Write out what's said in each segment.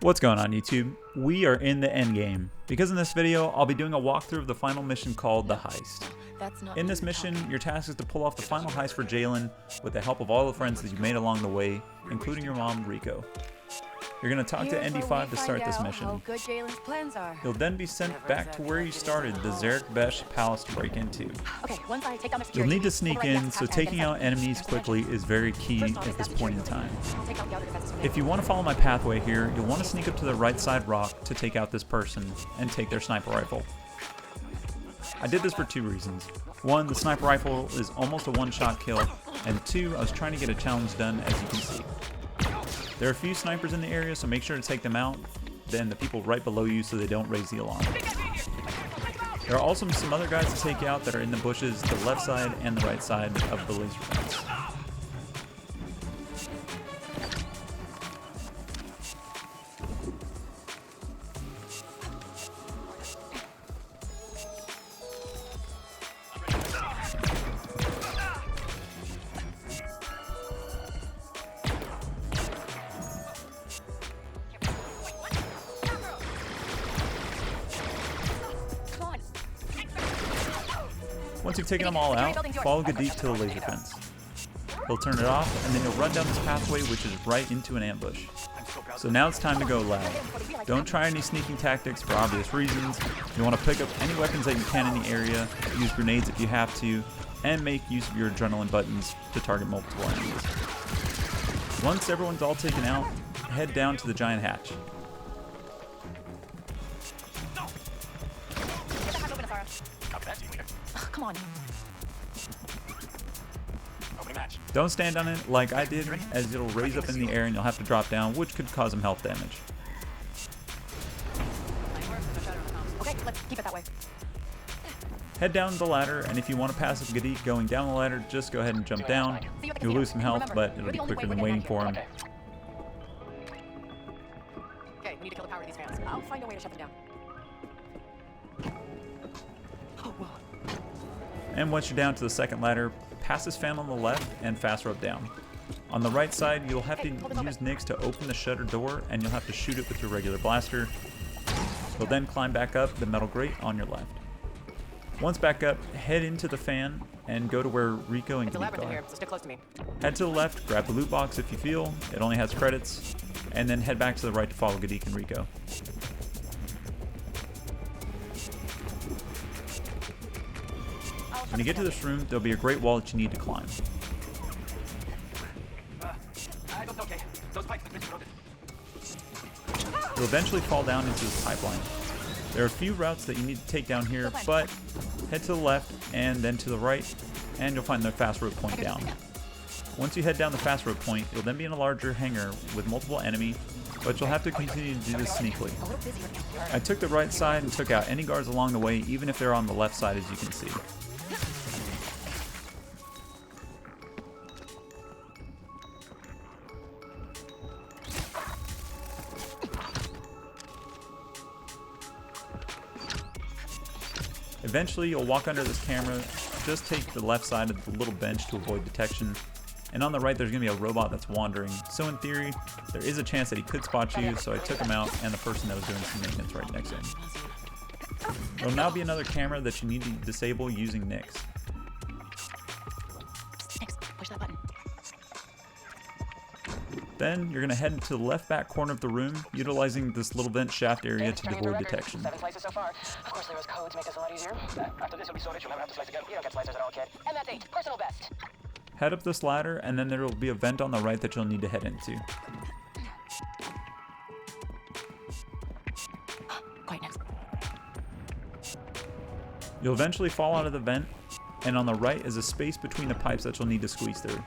What's going on YouTube? We are in the end game. Because in this video, I'll be doing a walkthrough of the final mission called the Heist. In this mission, your task is to pull off the final heist for Jalen with the help of all the friends that you've made along the way, including your mom, Rico. You're going to talk to ND-5 to start this mission. You'll then be sent back to where you started, the Zarek Besh Palace, to break into. You'll need to sneak in, so taking out enemies quickly is very key at this point in time. If you want to follow my pathway here, you'll want to sneak up to the right side rock to take out this person and take their sniper rifle. I did this for two reasons. One, the sniper rifle is almost a one-shot kill, and two, I was trying to get a challenge done, as you can see. There are a few snipers in the area, so make sure to take them out, then the people right below you so they don't raise the alarm. There are also some other guys to take out that are in the bushes, the left side and the right side of the laser fence. Once you've taken them all out, follow Gadeek to the laser fence. He'll turn it off, and then you'll run down this pathway which is right into an ambush. So now it's time to go loud. Don't try any sneaking tactics for obvious reasons. You want to pick up any weapons that you can in the area, use grenades if you have to, and make use of your adrenaline buttons to target multiple enemies. Once everyone's all taken out, head down to the giant hatch. Come on. Don't stand on it like I did, as it'll raise up in the air and you'll have to drop down, which could cause some health damage. Okay, let's keep it that way. Head down the ladder, and if you want to pass up Gadeek going down the ladder, just go ahead and jump down. You'll lose some health, but it'll be quicker than waiting for him. Okay, we need to kill the power to these fans. I'll find a way to shut them down. And once you're down to the second ladder, pass this fan on the left and fast rope down. On the right side, you'll have to use Nix to open the shutter door, and you'll have to shoot it with your regular blaster. You'll then climb back up the metal grate on your left. Once back up, head into the fan and go to where Rico and Gadeek are. So stick close to me. Head to the left, grab the loot box if you feel, it only has credits, and then head back to the right to follow Gadeek and Rico. When you get to this room, there'll be a great wall that you need to climb. You'll eventually fall down into this pipeline. There are a few routes that you need to take down here, but head to the left and then to the right, and you'll find the fast rope point down. Once you head down the fast rope point, you'll then be in a larger hangar with multiple enemies, but you'll have to continue to do this sneakily. I took the right side and took out any guards along the way, even if they're on the left side, as you can see. Eventually, you'll walk under this camera, just take the left side of the little bench to avoid detection, and on the right there's going to be a robot that's wandering, so in theory, there is a chance that he could spot you, so I took him out and the person that was doing some maintenance right next to him. There'll now be another camera that you need to disable using Nix. Nix, push that button. Then you're going to head to the left back corner of the room, utilizing this little vent shaft area to avoid detection. 7 slices so far. Of course, there was code to make this a lot easier. After this, it'll be so rich you'll never have to slice again. You don't get slicers at all, kid. And that's 8. Personal best. Head up this ladder, and then there will be a vent on the right that you'll need to head into. Quiet, Nix. You'll eventually fall out of the vent, and on the right is a space between the pipes that you'll need to squeeze through.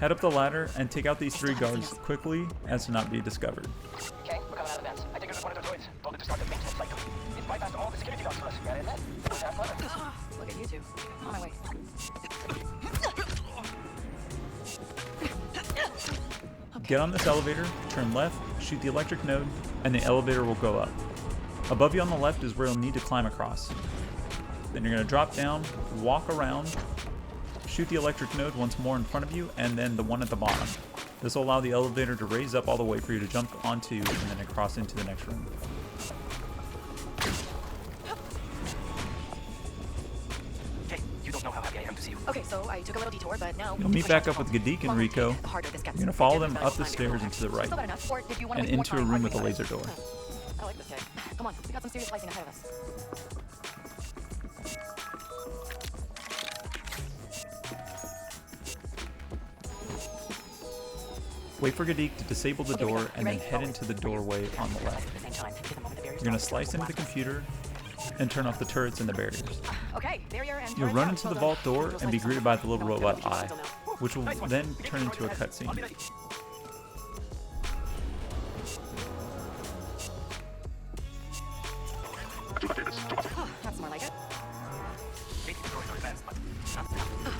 Head up the ladder and take out these 3 guards quickly as to not be discovered. Okay, we're coming out of the vents. I think there's one of those droids. Told it to start the maintenance cycle. It's bypassed all the security guards for us. Got it, isn't it? That's clever. Look at you two. On my way. Get on this elevator, turn left, shoot the electric node, and the elevator will go up. Above you on the left is where you'll need to climb across. Then you're going to drop down, walk around, shoot the electric node once more in front of you, and then the one at the bottom. This will allow the elevator to raise up all the way for you to jump onto and then across into the next room. Okay, you don't know how happy I am to see you. Okay, so I took a little detour, but now... You'll meet back up with Gadik and Rico. The harder this gets. You're going to follow them up the stairs and to the right, Still got enough, or did you want to and waste more into a time room with a arguing laser about door. it? I like this guy. Come on, we got some serious slicing ahead of us. Wait for Gadik to disable the door and then head into the doorway on the left. At the same time, because the moment the barriers You're going to drop, slice into the computer and turn off the turrets and the barriers. Okay, barrier and You'll turret run down. into the Well vault done. door Those and be lights greeted on. by the little No, robot don't eye, until now. which will then turn into a cutscene. That's more like it.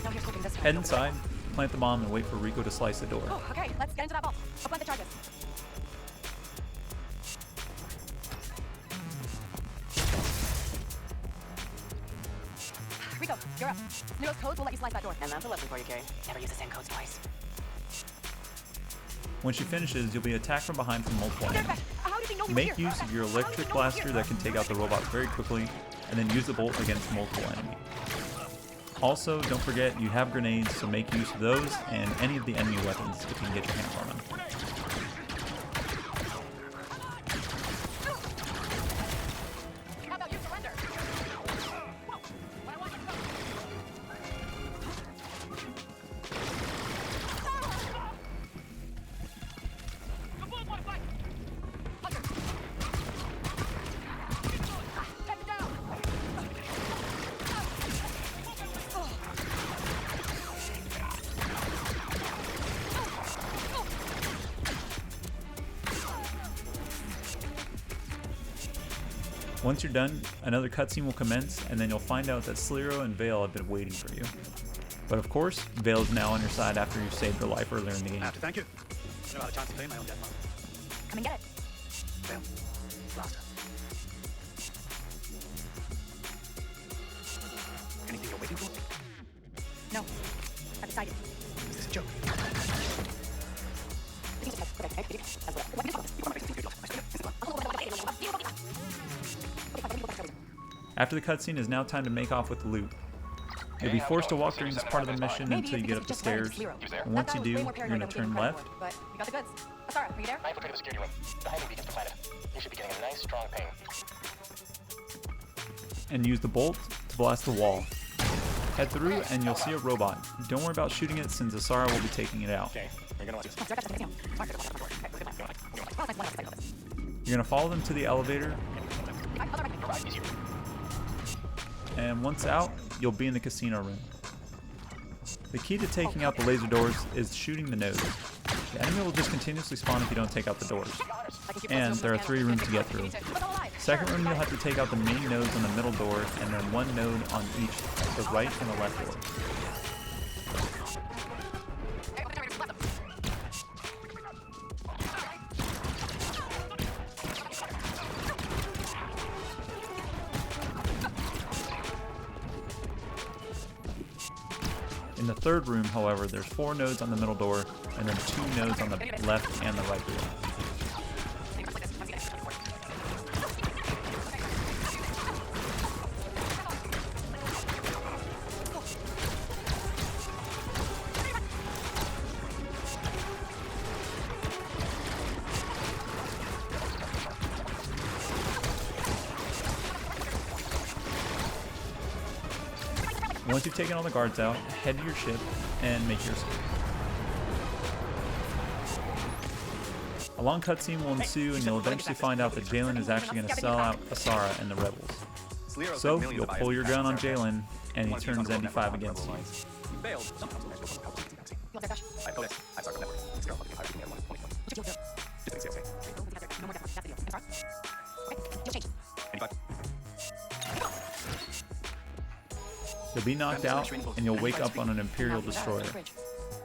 Now here's hoping this time. Head inside, plant the bomb, and wait for Rico to slice the door. Oh, okay, let's get into that vault. I'll plant the charges. Rico, you're up. Nero's codes will let you slice that door. And that's a lesson for you, Kay. Never use the same codes twice. When she finishes, you'll be attacked from behind from multiple There's enemies. that. How did he know we were Make here? use of your How did he electric know we were blaster here? that can take out the robot very quickly, and then use the bolt against multiple enemies. Also, don't forget you have grenades, so make use of those and any of the enemy weapons if you can get your hands on them. How about you surrender? Once you're done, another cutscene will commence, and then you'll find out that Sliro and Vale have been waiting for you. But of course, Vale is now on your side after you saved her life earlier in the game. I have to thank you. Never had a chance to play my own dead man. Come and get it. Well, blaster. Anything you're waiting for? No, I've decided. Is this a joke? After the cutscene, is now time to make off with the loot. You'll be forced to walk during this part of the mission until you get up the stairs, and once you do, you're going to turn left, But we got the goods. Asara, are you there? I infiltrated the security room. The homing beacon's planted. You should be getting a nice, strong ping. and use the bolt to blast the wall. Head through and you'll see a robot. Don't worry about shooting it since Asara will be taking it out. Okay, you're gonna want this. You're going to follow them to the elevator, Easier. and once out, you'll be in the casino room. The key to taking out the laser doors is shooting the nodes. The enemy will just continuously spawn if you don't take out the doors. And there are 3 rooms to get through. Second room, you'll have to take out the main nodes on the middle door, and then 1 node on each, the right and the left door. In the third room, however, there's 4 nodes on the middle door, and then 2 nodes on the left and the right door. Once you've taken all the guards out, head to your ship and make your escape. A long cutscene will ensue, and you'll eventually find out that Jalen is actually going to sell out Asara and the rebels. So you'll pull your gun on Jalen, and he turns ND-5 against you. You'll be knocked out, and you'll wake up on an Imperial destroyer.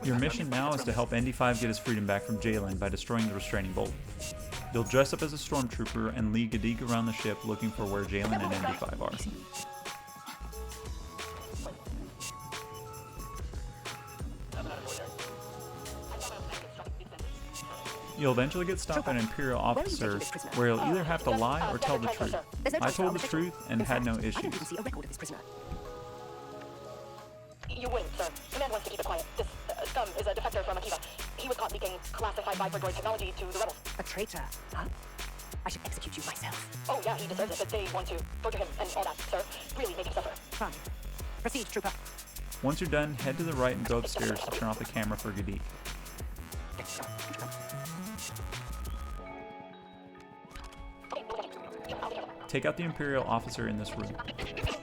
Your mission now is to help ND-5 get his freedom back from Jalen by destroying the restraining bolt. You'll dress up as a stormtrooper and lead Gadik around the ship looking for where Jalen and ND-5 are. You'll eventually get stopped by an Imperial officer where you'll either have to lie or tell the truth. I told the truth and had no issues. You win, sir. Command wants to keep it quiet. This scum is a defector from Akiva. He was caught leaking classified Viper technology to the rebels. A traitor, huh? I should execute you myself. Oh yeah, he deserves it, but they want to torture him and all that, sir. Really make him suffer. Fine. Proceed, trooper. Once you're done, head to the right and go upstairs to turn off the camera for Gadik. Take out the Imperial officer in this room,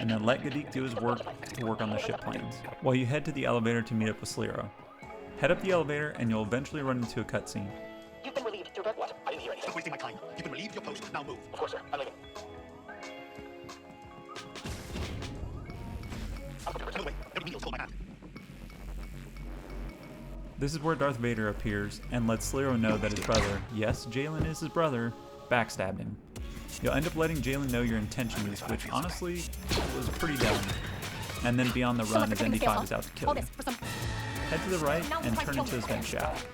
and then let Gadik do his work to work on the ship plans, while you head to the elevator to meet up with Slero. Head up the elevator and you'll eventually run into a cutscene. You've been relieved, trooper. What? I didn't hear anything. Stop wasting my time. You've been relieved your post. Now move. Of course, sir. I'm leaving. No way. Every meal's called my hand. This is where Darth Vader appears and lets Slero know that his brother, yes, Jalen is his brother, backstabbed him. You'll end up letting Jalen know your intentions, which honestly was pretty dumb. And then be on the run as ND-5 is out to kill you. Head to the right and turn into his vent shaft.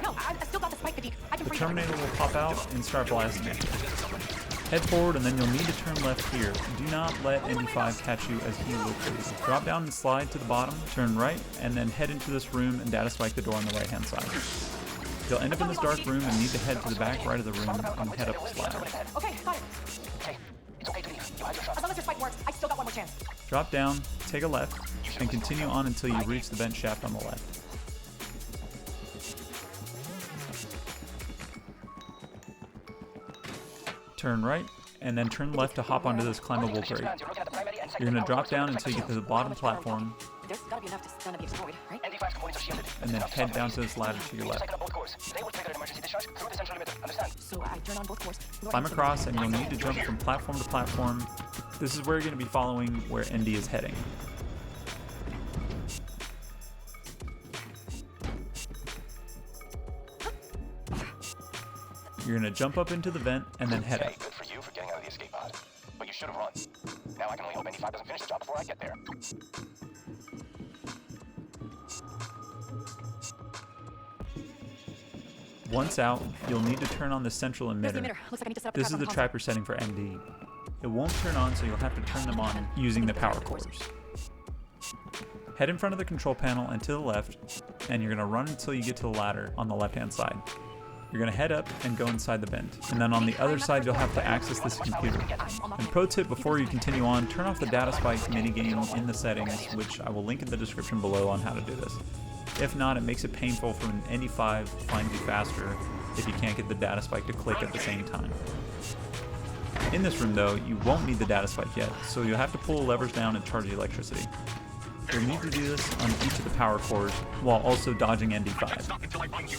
No, I still got the spike, Gadik. I can The free Terminator will pop out and start blasting you. Head forward and then you'll need to turn left here. Do not let ND-5 catch you as he will kill you. Drop down and slide to the bottom, turn right, and then head into this room and Dataspike the door on the right hand side. You'll end up in this dark room and need to head to the back right of the room and head up the ladder. Okay, got it. Okay. It's okay to leave. You had your shot. As long as your spike works, I still got one more chance. Drop down, take a left, and continue on until you reach the vent shaft on the left. Turn right, and then turn left to hop onto this climbable grate. You're going to drop down until you get to the bottom platform, There's gotta be enough to stand to be destroyed, right? ND-5's components are shielded. and then head down to this ladder to your left. Second on both cores. They will trigger an emergency discharge through the central emitter. Understand? So I turn on both cores. Climb across, and you'll need to jump from platform to platform. This is where you're going to be following where ND is heading. You're going to jump up into the vent and then head up. Okay, good for you for getting out of the escape pod. But you should have run. Now I can only hope ND-5 doesn't finish the job before I get there. Once out, you'll need to turn on the central There's the emitter. emitter. Looks like I need to set up This is trap the on the trapper setting for ND. It won't turn on, so you'll have to turn them on using the power cores. Head in front of the control panel and to the left, and you're going to run until you get to the ladder on the left-hand side. You're going to head up and go inside the vent, and then on the other side you'll have to access this computer. And pro tip before you continue on, turn off the Dataspike minigame in the settings, which I will link in the description below on how to do this. If not, it makes it painful for an ND-5 to find you faster if you can't get the Dataspike to click at the same time. In this room though, you won't need the Dataspike yet, so you'll have to pull the levers down and charge the electricity. You'll need to do this on each of the power cores while also dodging ND-5. Stop until I find you.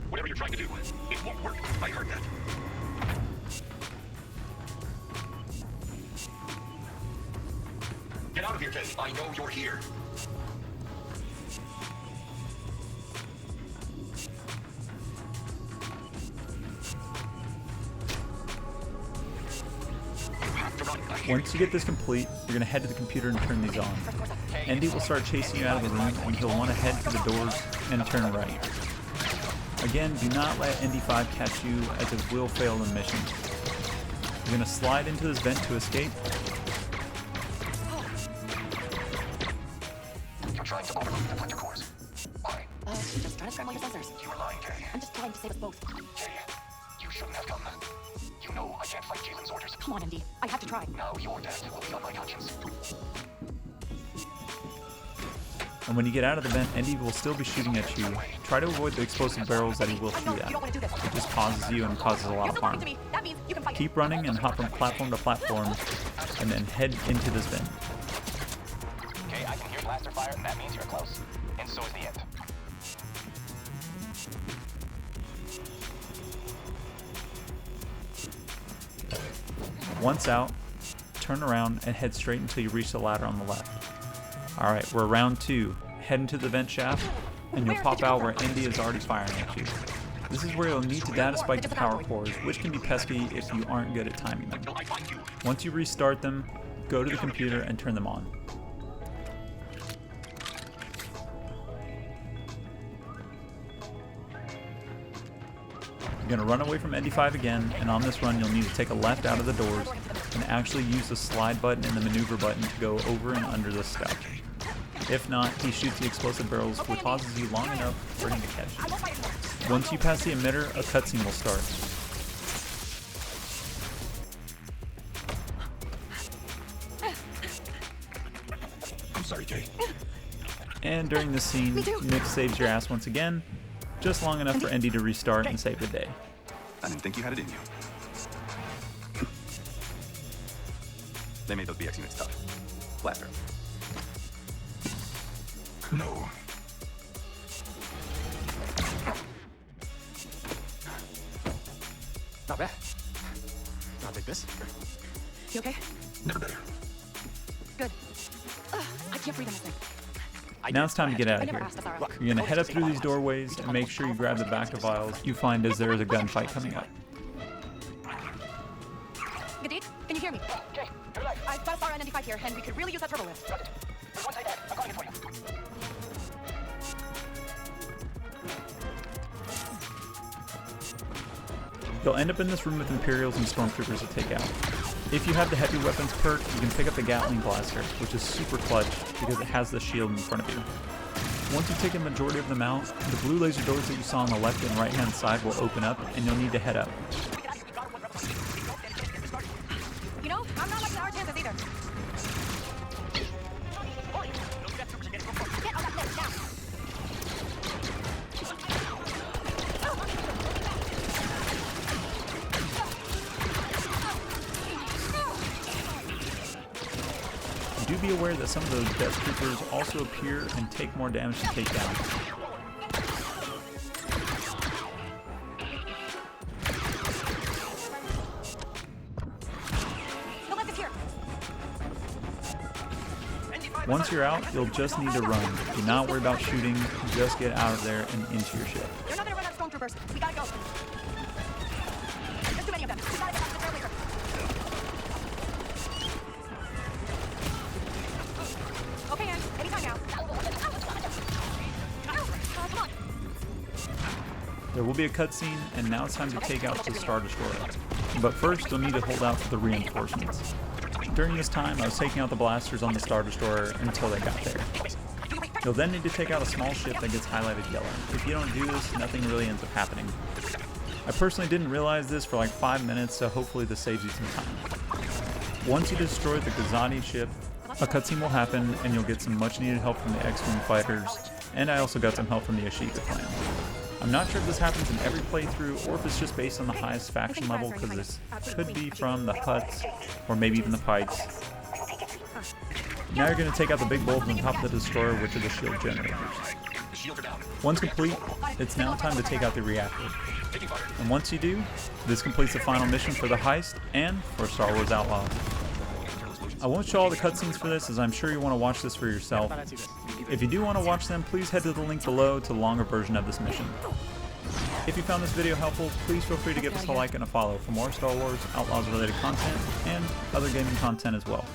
Whatever you're trying to do, it won't work. I heard that. Get out of here, Kay. I know you're here. You have to run. I hear Once you get this complete, you're going to head to the computer and turn these on. ND will start chasing you out of the room and he'll want to head to the doors and turn right. Again, do not let ND-5 catch you as it will fail the mission. You're going to slide into this vent to escape. You're trying to overload the deflector cores. Why? Just trying to scramble your sensors. You were lying, Kay. I'm just trying to save us both. Kay, you shouldn't have come. You know I can't fight Jalen's orders. Come on, MD. I have to try. Now your death will be on my conscience. And when you get out of the vent, ND will still be shooting at you. Try to avoid the explosive barrels that he will I know shoot you don't at. want to do this. It just pauses you and causes a lot You're of still harm. talking to me. That means you can fight. Keep running and hop from platform to platform, and then head into this vent. Okay, I can hear blaster fire, and that means you're close. And so is the end. Once out, turn around and head straight until you reach the ladder on the left. Alright, we're round 2. Head into the vent shaft, and you'll pop out where ND is already firing at you. This is where you'll need to Dataspike the power cores, which can be pesky if you aren't good at timing them. Once you restart them, go to the computer and turn them on. You're going to run away from ND-5 again, and on this run you'll need to take a left out of the doors and actually use the slide button and the maneuver button to go over and under this stuff. If not, he shoots the explosive barrels, which pauses you long enough for him to catch you. Once you pass the emitter, a cutscene will start. I'm sorry, Jay. And during this scene, Nick saves your ass once again, just long enough for ND to restart and save the day. I didn't think you had it in you. They made those BX units tough. Blaster. No. Not bad. I'll take this. You okay? Never better. Good. I can't breathe in this thing. Now it's time to get out I of never here. asked us our You're going to head up through these doorways and make sure you grab the back of vials you find as there is a gunfight coming up. Gadid, can you hear me? Jay, you're live. I've got a Star ND-5 here, and we could really use that turbo lift. Got it. There's one side there. I'm calling it for you. You'll end up in this room with Imperials and Stormtroopers to take out. If you have the heavy weapons perk, you can pick up the Gatling Blaster, which is super clutch because it has the shield in front of you. Once you've taken the majority of them out, the blue laser doors that you saw on the left and right hand side will open up and you'll need to head up. You know, I'm not liking our chances either. Get on that lift now. Do be aware that some of those Death Troopers also appear and take more damage to take down. The lift is here. Once you're out, you'll just need to run. Do not worry about shooting, just get out of there and into your ship. They're not gonna run out of stormtroopers. We gotta go. There's too many of them. We gotta get back to the trailblazer. Okay, Ann. Anytime now. Come on. There will be a cutscene, and now it's time to take out the Star Destroyer. But first, you'll need to hold out for the reinforcements. During this time, I was taking out the blasters on the Star Destroyer until they got there. You'll then need to take out a small ship that gets highlighted yellow. If you don't do this, nothing really ends up happening. I personally didn't realize this for like 5 minutes, so hopefully this saves you some time. Once you destroy the Gazati ship, a cutscene will happen and you'll get some much needed help from the X-Wing fighters, and I also got some help from the Ashika clan. I'm not sure if this happens in every playthrough or if it's just based on the highest faction level, because this could be from the Hutts or maybe even the Pikes. Now you're going to take out the big bull from the top of the destroyer, which are the shield generators. Once complete, it's now time to take out the reactor. And once you do, this completes the final mission for the heist and for Star Wars Outlaws. I won't show all the cutscenes for this, as I'm sure you want to watch this for yourself. If you do want to watch them, please head to the link below to the longer version of this mission. If you found this video helpful, please feel free to give us a like and a follow for more Star Wars Outlaws related content and other gaming content as well.